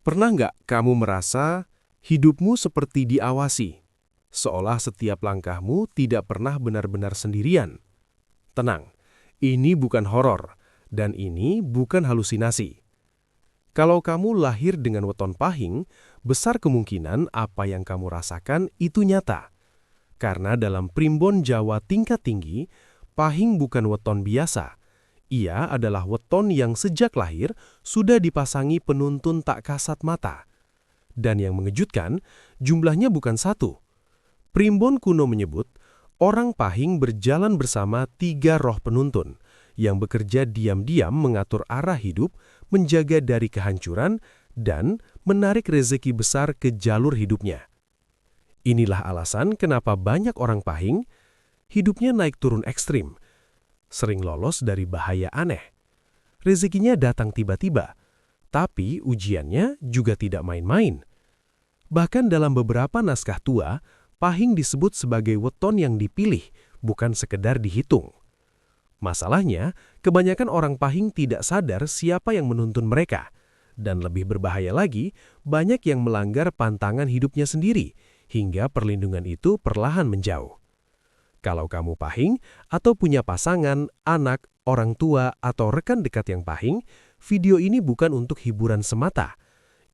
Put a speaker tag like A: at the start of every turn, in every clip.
A: Pernah nggak kamu merasa hidupmu seperti diawasi, seolah setiap langkahmu tidak pernah benar-benar sendirian? Tenang, ini bukan horor, dan ini bukan halusinasi. Kalau kamu lahir dengan weton pahing, besar kemungkinan apa yang kamu rasakan itu nyata. Karena dalam primbon Jawa tingkat tinggi, pahing bukan weton biasa. Ia adalah weton yang sejak lahir sudah dipasangi penuntun tak kasat mata. Dan yang mengejutkan, jumlahnya bukan satu. Primbon kuno menyebut, orang pahing berjalan bersama 3 roh penuntun, yang bekerja diam-diam mengatur arah hidup, menjaga dari kehancuran, dan menarik rezeki besar ke jalur hidupnya. Inilah alasan kenapa banyak orang pahing hidupnya naik turun ekstrim, sering lolos dari bahaya aneh. Rezekinya datang tiba-tiba, tapi ujiannya juga tidak main-main. Bahkan dalam beberapa naskah tua, pahing disebut sebagai weton yang dipilih, bukan sekedar dihitung. Masalahnya, kebanyakan orang pahing tidak sadar siapa yang menuntun mereka. Dan lebih berbahaya lagi, banyak yang melanggar pantangan hidupnya sendiri, hingga perlindungan itu perlahan menjauh. Kalau kamu pahing, atau punya pasangan, anak, orang tua, atau rekan dekat yang pahing, video ini bukan untuk hiburan semata.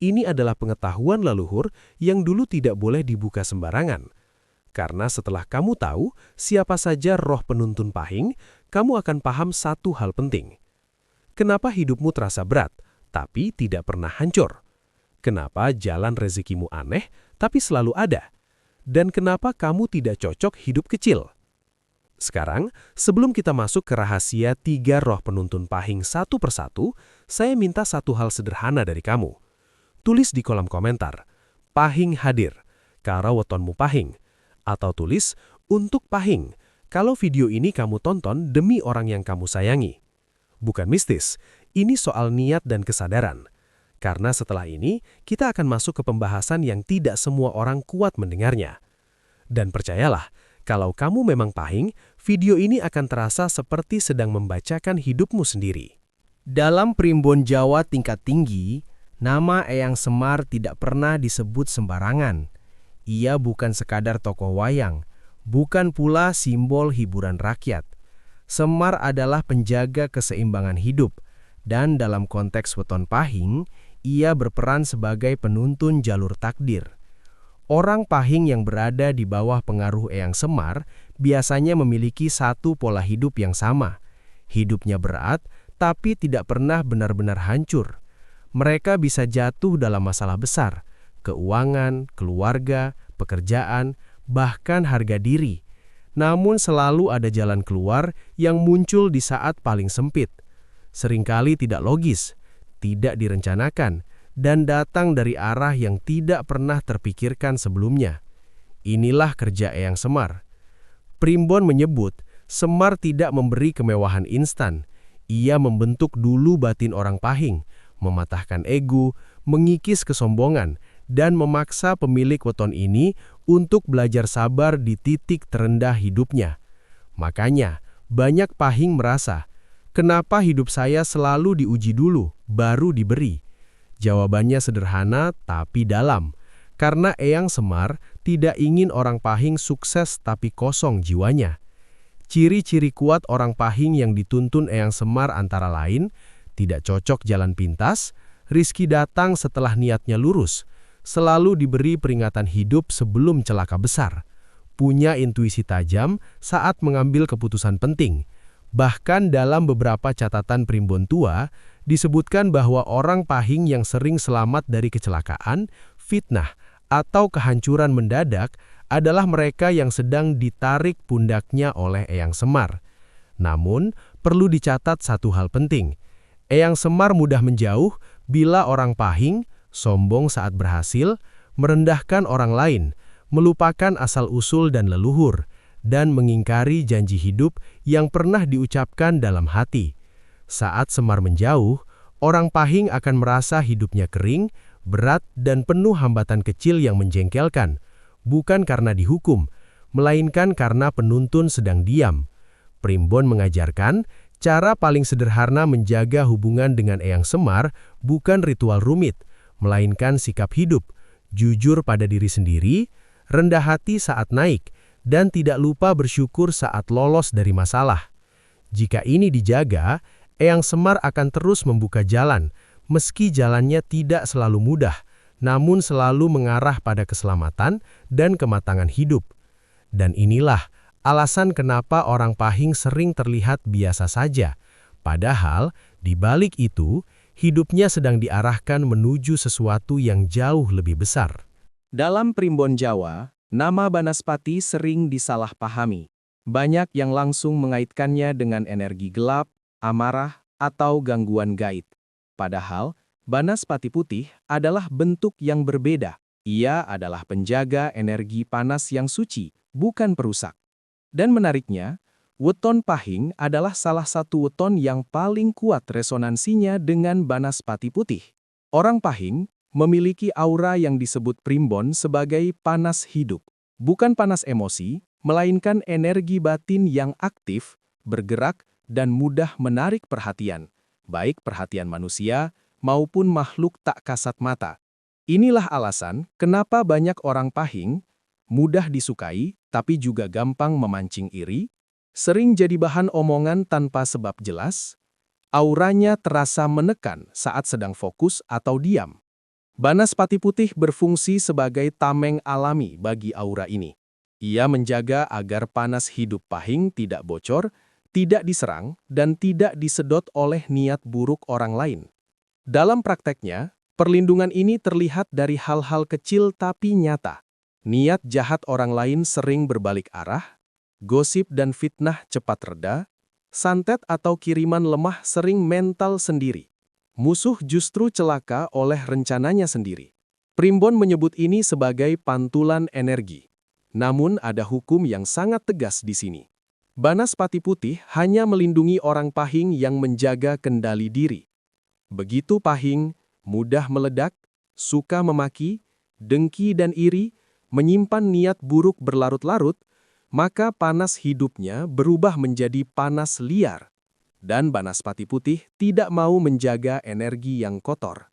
A: Ini adalah pengetahuan leluhur yang dulu tidak boleh dibuka sembarangan. Karena setelah kamu tahu siapa saja roh penuntun pahing, kamu akan paham satu hal penting. Kenapa hidupmu terasa berat, tapi tidak pernah hancur? Kenapa jalan rezekimu aneh, tapi selalu ada? Dan kenapa kamu tidak cocok hidup kecil? Sekarang, sebelum kita masuk ke rahasia 3 roh penuntun pahing satu persatu, saya minta satu hal sederhana dari kamu. Tulis di kolom komentar, pahing hadir, karo wetonmu pahing. Atau tulis, untuk pahing, kalau video ini kamu tonton demi orang yang kamu sayangi. Bukan mistis, ini soal niat dan kesadaran. Karena setelah ini, kita akan masuk ke pembahasan yang tidak semua orang kuat mendengarnya. Dan percayalah, kalau kamu memang pahing, video ini akan terasa seperti sedang membacakan hidupmu sendiri.
B: Dalam primbon Jawa tingkat tinggi, nama Eyang Semar tidak pernah disebut sembarangan. Ia bukan sekadar tokoh wayang, bukan pula simbol hiburan rakyat. Semar adalah penjaga keseimbangan hidup, dan dalam konteks weton pahing, ia berperan sebagai penuntun jalur takdir. Orang pahing yang berada di bawah pengaruh Eyang Semar biasanya memiliki satu pola hidup yang sama. Hidupnya berat, tapi tidak pernah benar-benar hancur. Mereka bisa jatuh dalam masalah besar, keuangan, keluarga, pekerjaan, bahkan harga diri. Namun selalu ada jalan keluar yang muncul di saat paling sempit. Seringkali tidak logis, tidak direncanakan, dan datang dari arah yang tidak pernah terpikirkan sebelumnya. Inilah kerja Eyang Semar. Primbon menyebut, Semar tidak memberi kemewahan instan. Ia membentuk dulu batin orang pahing, mematahkan ego, mengikis kesombongan, dan memaksa pemilik weton ini untuk belajar sabar di titik terendah hidupnya. Makanya, banyak pahing merasa, kenapa hidup saya selalu diuji dulu, baru diberi? Jawabannya sederhana tapi dalam, karena Eyang Semar tidak ingin orang pahing sukses tapi kosong jiwanya. Ciri-ciri kuat orang pahing yang dituntun Eyang Semar antara lain, tidak cocok jalan pintas, rizki datang setelah niatnya lurus, selalu diberi peringatan hidup sebelum celaka besar, punya intuisi tajam saat mengambil keputusan penting. Bahkan dalam beberapa catatan primbon tua, disebutkan bahwa orang pahing yang sering selamat dari kecelakaan, fitnah, atau kehancuran mendadak adalah mereka yang sedang ditarik pundaknya oleh Eyang Semar. Namun, perlu dicatat satu hal penting. Eyang Semar mudah menjauh bila orang pahing sombong saat berhasil, merendahkan orang lain, melupakan asal-usul dan leluhur, dan mengingkari janji hidup yang pernah diucapkan dalam hati. Saat Semar menjauh, orang pahing akan merasa hidupnya kering, berat, dan penuh hambatan kecil yang menjengkelkan, bukan karena dihukum, melainkan karena penuntun sedang diam. Primbon mengajarkan, cara paling sederhana menjaga hubungan dengan Eyang Semar bukan ritual rumit, melainkan sikap hidup, jujur pada diri sendiri, rendah hati saat naik, dan tidak lupa bersyukur saat lolos dari masalah. Jika ini dijaga, Eyang Semar akan terus membuka jalan, meski jalannya tidak selalu mudah, namun selalu mengarah pada keselamatan dan kematangan hidup. Dan inilah alasan kenapa orang Pahing sering terlihat biasa saja, padahal di balik itu, hidupnya sedang diarahkan menuju sesuatu yang jauh lebih besar.
C: Dalam Primbon Jawa, nama Banaspati sering disalahpahami. Banyak yang langsung mengaitkannya dengan energi gelap, amarah, atau gangguan gaib. Padahal, Banaspati putih adalah bentuk yang berbeda. Ia adalah penjaga energi panas yang suci, bukan perusak. Dan menariknya, weton Pahing adalah salah satu weton yang paling kuat resonansinya dengan Banaspati putih. Orang Pahing memiliki aura yang disebut primbon sebagai panas hidup. Bukan panas emosi, melainkan energi batin yang aktif, bergerak, dan mudah menarik perhatian, baik perhatian manusia maupun makhluk tak kasat mata. Inilah alasan kenapa banyak orang Pahing mudah disukai, tapi juga gampang memancing iri, sering jadi bahan omongan tanpa sebab jelas, auranya terasa menekan saat sedang fokus atau diam. Banaspati putih berfungsi sebagai tameng alami bagi aura ini. Ia menjaga agar panas hidup Pahing tidak bocor, tidak diserang, dan tidak disedot oleh niat buruk orang lain. Dalam prakteknya, perlindungan ini terlihat dari hal-hal kecil tapi nyata. Niat jahat orang lain sering berbalik arah, gosip dan fitnah cepat reda, santet atau kiriman lemah sering mental sendiri. Musuh justru celaka oleh rencananya sendiri. Primbon menyebut ini sebagai pantulan energi. Namun ada hukum yang sangat tegas di sini. Banaspati putih hanya melindungi orang Pahing yang menjaga kendali diri. Begitu Pahing mudah meledak, suka memaki, dengki dan iri, menyimpan niat buruk berlarut-larut, maka panas hidupnya berubah menjadi panas liar. Dan Banaspati putih tidak mau menjaga energi yang kotor.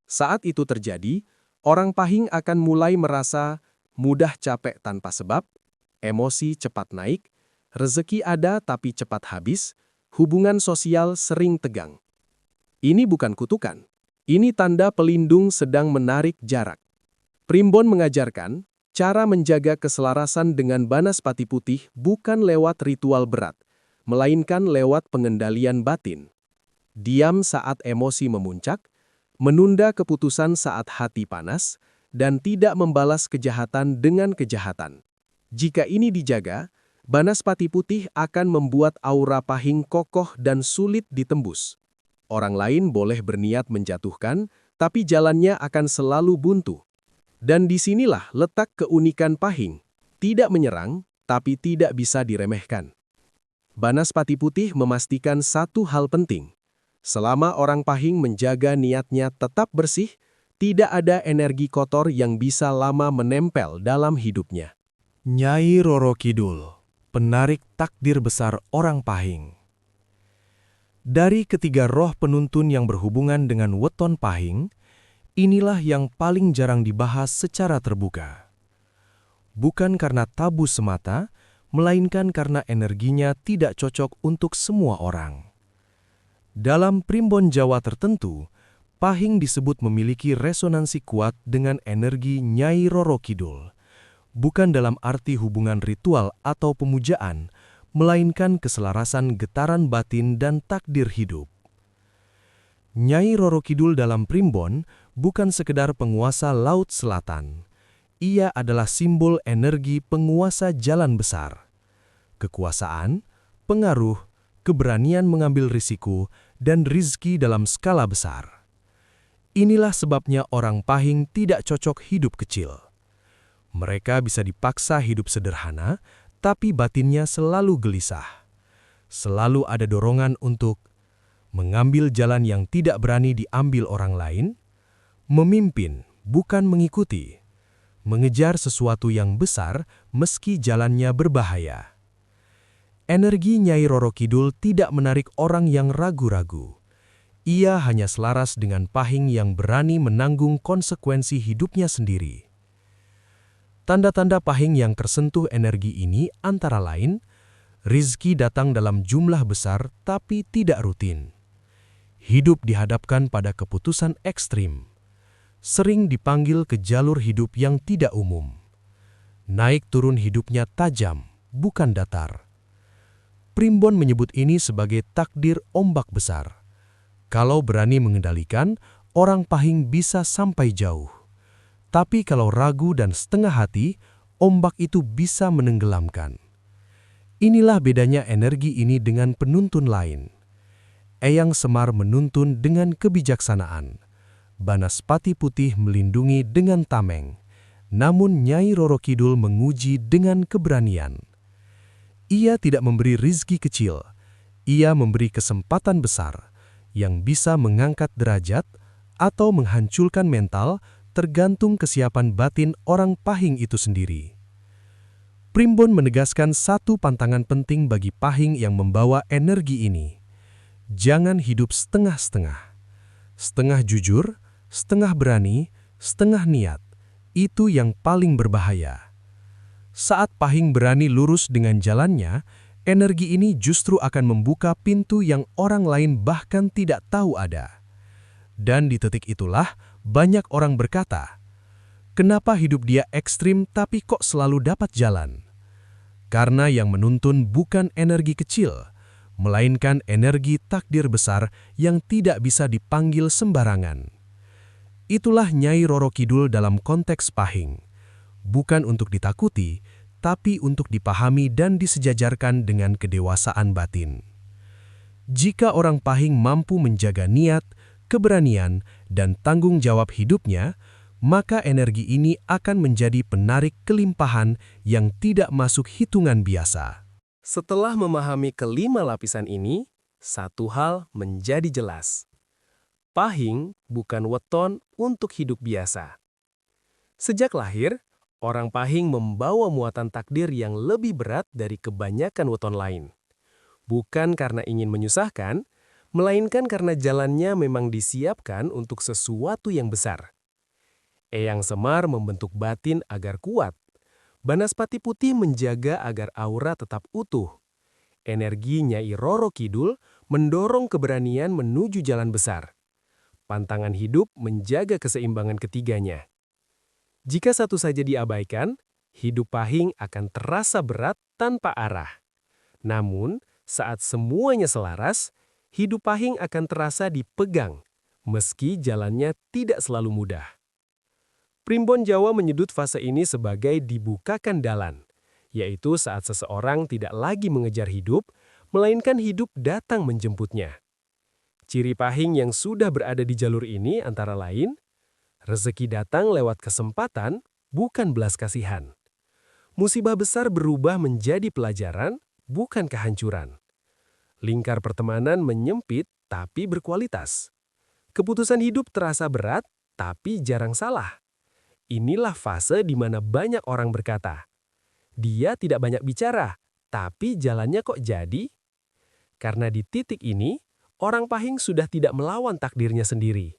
C: Saat itu terjadi, orang Pahing akan mulai merasa mudah capek tanpa sebab, emosi cepat naik, rezeki ada tapi cepat habis, hubungan sosial sering tegang. Ini bukan kutukan. Ini tanda pelindung sedang menarik jarak. Primbon mengajarkan, cara menjaga keselarasan dengan Banaspati putih bukan lewat ritual berat, melainkan lewat pengendalian batin. Diam saat emosi memuncak, menunda keputusan saat hati panas, dan tidak membalas kejahatan dengan kejahatan. Jika ini dijaga, Banaspati putih akan membuat aura Pahing kokoh dan sulit ditembus. Orang lain boleh berniat menjatuhkan, tapi jalannya akan selalu buntu. Dan disinilah letak keunikan Pahing. Tidak menyerang, tapi tidak bisa diremehkan. Banaspati putih memastikan satu hal penting. Selama orang Pahing menjaga niatnya tetap bersih, tidak ada energi kotor yang bisa lama menempel dalam hidupnya.
B: Nyai Roro Kidul, penarik takdir besar orang Pahing. Dari ketiga roh penuntun yang berhubungan dengan weton Pahing, inilah yang paling jarang dibahas secara terbuka. Bukan karena tabu semata, melainkan karena energinya tidak cocok untuk semua orang. Dalam primbon Jawa tertentu, Pahing disebut memiliki resonansi kuat dengan energi Nyai Roro Kidul, bukan dalam arti hubungan ritual atau pemujaan, melainkan keselarasan getaran batin dan takdir hidup. Nyai Roro Kidul dalam primbon bukan sekedar penguasa Laut Selatan. Ia adalah simbol energi penguasa jalan besar. Kekuasaan, pengaruh, keberanian mengambil risiko, dan rizki dalam skala besar. Inilah sebabnya orang Pahing tidak cocok hidup kecil. Mereka bisa dipaksa hidup sederhana, tapi batinnya selalu gelisah. Selalu ada dorongan untuk mengambil jalan yang tidak berani diambil orang lain, memimpin bukan mengikuti, mengejar sesuatu yang besar meski jalannya berbahaya. Energi Nyai Roro Kidul tidak menarik orang yang ragu-ragu. Ia hanya selaras dengan Pahing yang berani menanggung konsekuensi hidupnya sendiri. Tanda-tanda Pahing yang tersentuh energi ini antara lain, rizki datang dalam jumlah besar tapi tidak rutin. Hidup dihadapkan pada keputusan ekstrim. Sering dipanggil ke jalur hidup yang tidak umum. Naik turun hidupnya tajam, bukan datar. Primbon menyebut ini sebagai takdir ombak besar. Kalau berani mengendalikan, orang Pahing bisa sampai jauh. Tapi kalau ragu dan setengah hati, ombak itu bisa menenggelamkan. Inilah bedanya energi ini dengan penuntun lain. Eyang Semar menuntun dengan kebijaksanaan. Banaspati Putih melindungi dengan tameng. Namun Nyai Roro Kidul menguji dengan keberanian. Ia tidak memberi rizki kecil. Ia memberi kesempatan besar yang bisa mengangkat derajat atau menghancurkan mental tergantung kesiapan batin orang Pahing itu sendiri. Primbon menegaskan satu pantangan penting bagi Pahing yang membawa energi ini. Jangan hidup setengah-setengah. Setengah jujur, setengah berani, setengah niat. Itu yang paling berbahaya. Saat Pahing berani lurus dengan jalannya, energi ini justru akan membuka pintu yang orang lain bahkan tidak tahu ada. Dan di titik itulah banyak orang berkata, kenapa hidup dia ekstrim tapi kok selalu dapat jalan? Karena yang menuntun bukan energi kecil, melainkan energi takdir besar yang tidak bisa dipanggil sembarangan. Itulah Nyai Roro Kidul dalam konteks Pahing. Bukan untuk ditakuti, tapi untuk dipahami dan disejajarkan dengan kedewasaan batin. Jika orang Pahing mampu menjaga niat, keberanian, dan tanggung jawab hidupnya, maka energi ini akan menjadi penarik kelimpahan yang tidak masuk hitungan biasa.
A: Setelah memahami kelima lapisan ini, satu hal menjadi jelas. Pahing bukan weton untuk hidup biasa. Sejak lahir, orang Pahing membawa muatan takdir yang lebih berat dari kebanyakan weton lain. Bukan karena ingin menyusahkan, melainkan karena jalannya memang disiapkan untuk sesuatu yang besar. Eyang Semar membentuk batin agar kuat. Banaspati Putih menjaga agar aura tetap utuh. Energi Nyai Roro Kidul mendorong keberanian menuju jalan besar. Pantangan hidup menjaga keseimbangan ketiganya. Jika satu saja diabaikan, hidup Pahing akan terasa berat tanpa arah. Namun, saat semuanya selaras, hidup Pahing akan terasa dipegang, meski jalannya tidak selalu mudah. Primbon Jawa menyebut fase ini sebagai dibukakan dalan, yaitu saat seseorang tidak lagi mengejar hidup, melainkan hidup datang menjemputnya. Ciri Pahing yang sudah berada di jalur ini antara lain, rezeki datang lewat kesempatan, bukan belas kasihan. Musibah besar berubah menjadi pelajaran, bukan kehancuran. Lingkar pertemanan menyempit, tapi berkualitas. Keputusan hidup terasa berat, tapi jarang salah. Inilah fase di mana banyak orang berkata, dia tidak banyak bicara, tapi jalannya kok jadi? Karena di titik ini, orang Pahing sudah tidak melawan takdirnya sendiri.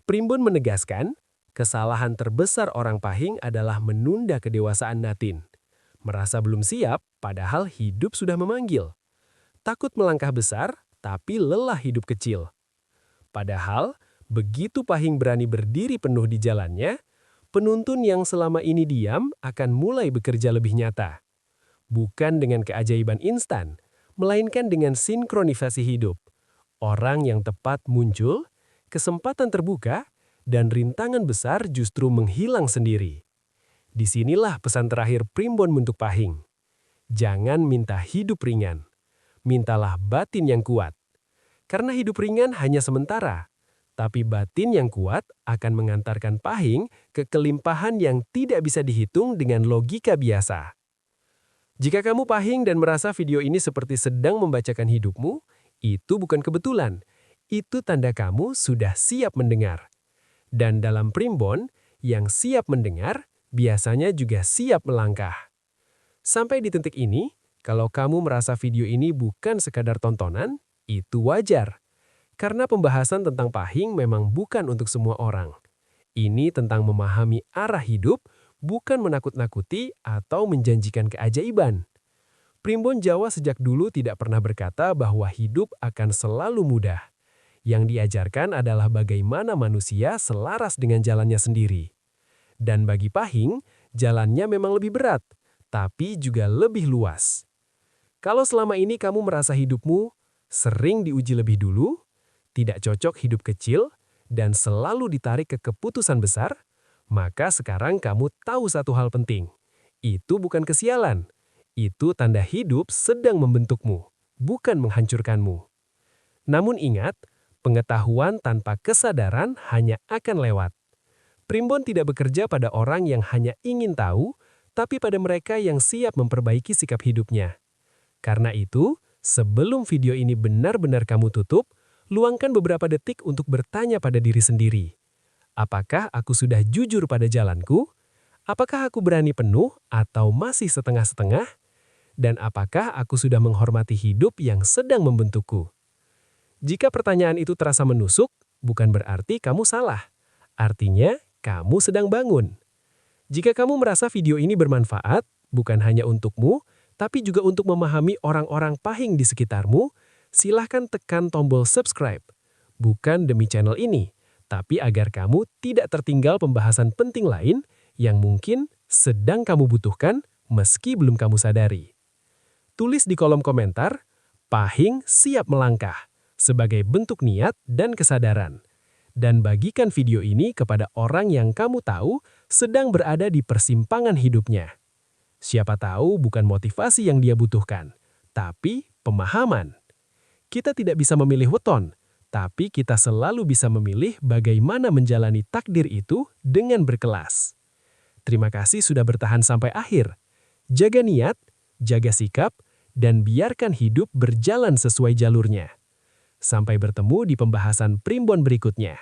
A: Primbon menegaskan, kesalahan terbesar orang Pahing adalah menunda kedewasaan batin. Merasa belum siap, padahal hidup sudah memanggil. Takut melangkah besar, tapi lelah hidup kecil. Padahal, begitu Pahing berani berdiri penuh di jalannya, penuntun yang selama ini diam akan mulai bekerja lebih nyata. Bukan dengan keajaiban instan, melainkan dengan sinkronisasi hidup. Orang yang tepat muncul, kesempatan terbuka, dan rintangan besar justru menghilang sendiri. Disinilah pesan terakhir Primbon untuk Pahing. Jangan minta hidup ringan. Mintalah batin yang kuat. Karena hidup ringan hanya sementara, tapi batin yang kuat akan mengantarkan Pahing ke kelimpahan yang tidak bisa dihitung dengan logika biasa. Jika kamu Pahing dan merasa video ini seperti sedang membacakan hidupmu, itu bukan kebetulan. Itu tanda kamu sudah siap mendengar. Dan dalam Primbon, yang siap mendengar, biasanya juga siap melangkah. Sampai di titik ini, kalau kamu merasa video ini bukan sekadar tontonan, itu wajar.
D: Karena pembahasan tentang pahing memang bukan untuk semua orang. Ini tentang memahami arah hidup, bukan menakut-nakuti atau menjanjikan keajaiban. Primbon Jawa sejak dulu tidak pernah berkata bahwa hidup akan selalu mudah. Yang diajarkan adalah bagaimana manusia selaras dengan jalannya sendiri. Dan bagi pahing, jalannya memang lebih berat, tapi juga lebih luas. Kalau selama ini kamu merasa hidupmu sering diuji lebih dulu, tidak cocok hidup kecil, dan selalu ditarik ke keputusan besar, maka sekarang kamu tahu satu hal penting. Itu bukan kesialan. Itu tanda hidup sedang membentukmu, bukan menghancurkanmu. Namun ingat, pengetahuan tanpa kesadaran hanya akan lewat. Primbon tidak bekerja pada orang yang hanya ingin tahu, tapi pada mereka yang siap memperbaiki sikap hidupnya. Karena itu, sebelum video ini benar-benar kamu tutup, luangkan beberapa detik untuk bertanya pada diri sendiri. Apakah aku sudah jujur pada jalanku? Apakah aku berani penuh atau masih setengah-setengah? Dan apakah aku sudah menghormati hidup yang sedang membentukku? Jika pertanyaan itu terasa menusuk, bukan berarti kamu salah. Artinya, kamu sedang bangun. Jika kamu merasa video ini bermanfaat, bukan hanya untukmu, tapi juga untuk memahami orang-orang pahing di sekitarmu, silahkan tekan tombol subscribe. Bukan demi channel ini, tapi agar kamu tidak tertinggal pembahasan penting lain yang mungkin sedang kamu butuhkan meski belum kamu sadari. Tulis di kolom komentar, pahing siap melangkah, sebagai bentuk niat dan kesadaran. Dan bagikan video ini kepada orang yang kamu tahu sedang berada di persimpangan hidupnya. Siapa tahu bukan motivasi yang dia butuhkan, tapi pemahaman. Kita tidak bisa memilih weton, tapi kita selalu bisa memilih bagaimana menjalani takdir itu dengan berkelas. Terima kasih sudah bertahan sampai akhir. Jaga niat, jaga sikap, dan biarkan hidup berjalan sesuai jalurnya. Sampai bertemu di pembahasan primbon berikutnya.